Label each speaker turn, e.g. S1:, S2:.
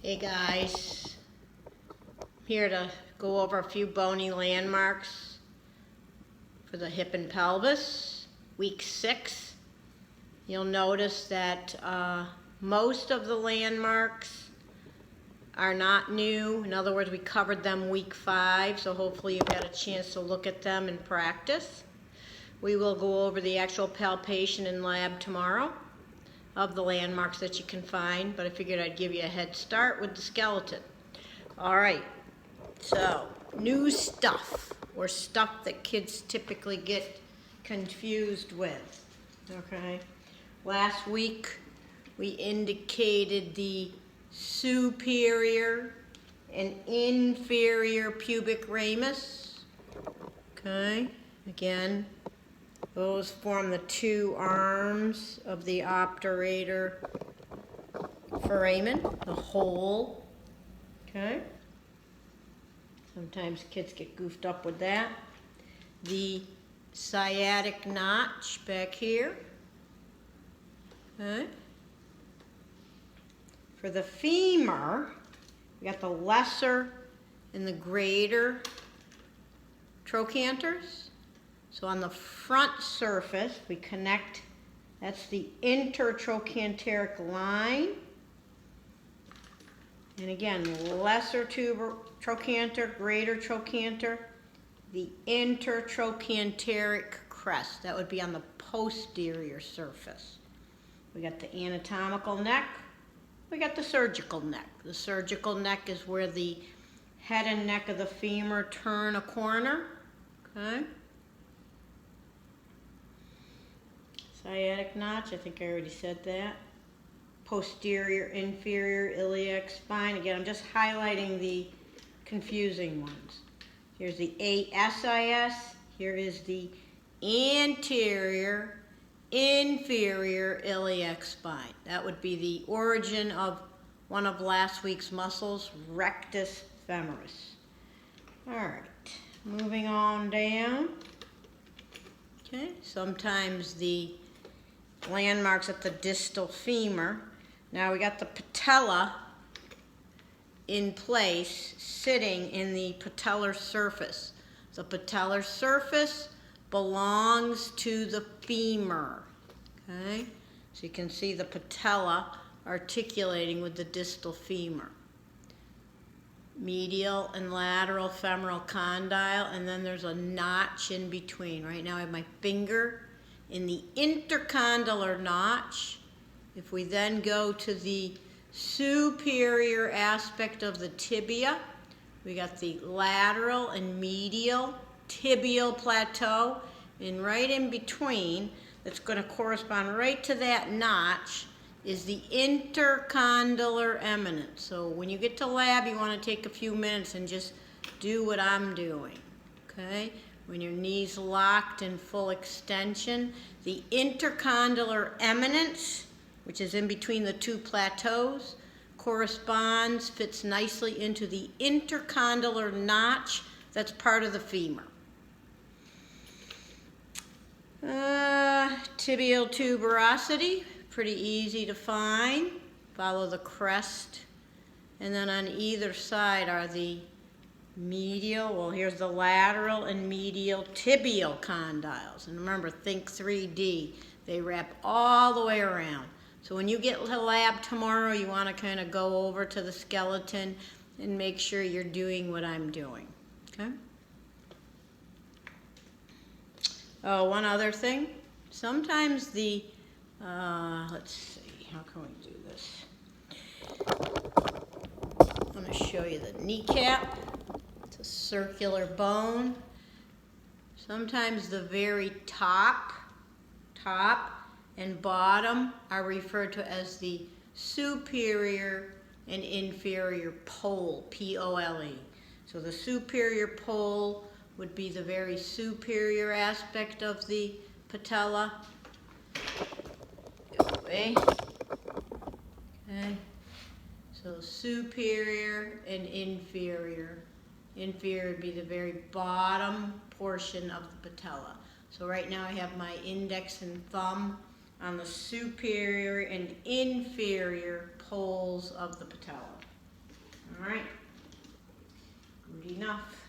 S1: Hey guys, here to go over a few bony landmarks for the hip and pelvis, week 6. You'll notice that most of the landmarks are not new. In other words, we covered them week 5, so hopefully you've had a chance to look at them and practice. We will go over the actual palpation in lab tomorrow of the landmarks that you can find, but I figured I'd give you a head start with the skeleton. All right, so new stuff, or stuff that kids typically get confused with, okay? Last week, we indicated the superior and inferior pubic ramus, okay? Again, those form the two arms of the obturator foramen, the hole, okay? Sometimes kids get goofed up with that. The sciatic notch back here, okay? For the femur, we got the lesser and the greater trochanters. So on the front surface, we connect, that's the intertrochanteric line. And again, lesser trochanter, greater trochanter, the intertrochanteric crest. That would be on the posterior surface. We got the anatomical neck, we got the surgical neck. The surgical neck is where the head and neck of the femur turn a corner, okay? Sciatic notch, I think I already said that. Posterior, inferior, iliac spine. Again, I'm just highlighting the confusing ones. Here's the ASIS. Here is the anterior, inferior iliac spine. That would be the origin of one of last week's muscles, rectus femoris. All right, moving on down. Okay, sometimes the landmarks at the distal femur. Now we got the patella in place, sitting in the patellar surface. The patellar surface belongs to the femur, okay? So you can see the patella articulating with the distal femur. Medial and lateral femoral condyle, and then there's a notch in between. Right now I have my finger in the intercondylar notch. If we then go to the superior aspect of the tibia, we got the lateral and medial tibial plateau, and right in between, that's going to correspond right to that notch, is the intercondylar eminence. So when you get to lab, you want to take a few minutes and just do what I'm doing, okay? When your knee's locked in full extension, the intercondylar eminence, which is in between the two plateaus, corresponds, fits nicely into the intercondylar notch that's part of the femur. Tibial tuberosity, pretty easy to find. Follow the crest. And then on either side are the medial, well, here's the lateral and medial tibial condyles. And remember, think 3D. They wrap all the way around. So when you get to lab tomorrow, you want to kind of go over to the skeleton and make sure you're doing what I'm doing, okay? Oh, one other thing. Sometimes the, let's see, how can we do this? I'm going to show you the kneecap. It's a circular bone. Sometimes the very top and bottom are referred to as the superior and inferior pole, P-O-L-E. So the superior pole would be the very superior aspect of the patella. Okay. So superior and inferior. Inferior would be the very bottom portion of the patella. So right now I have my index and thumb on the superior and inferior poles of the patella.
S2: enough.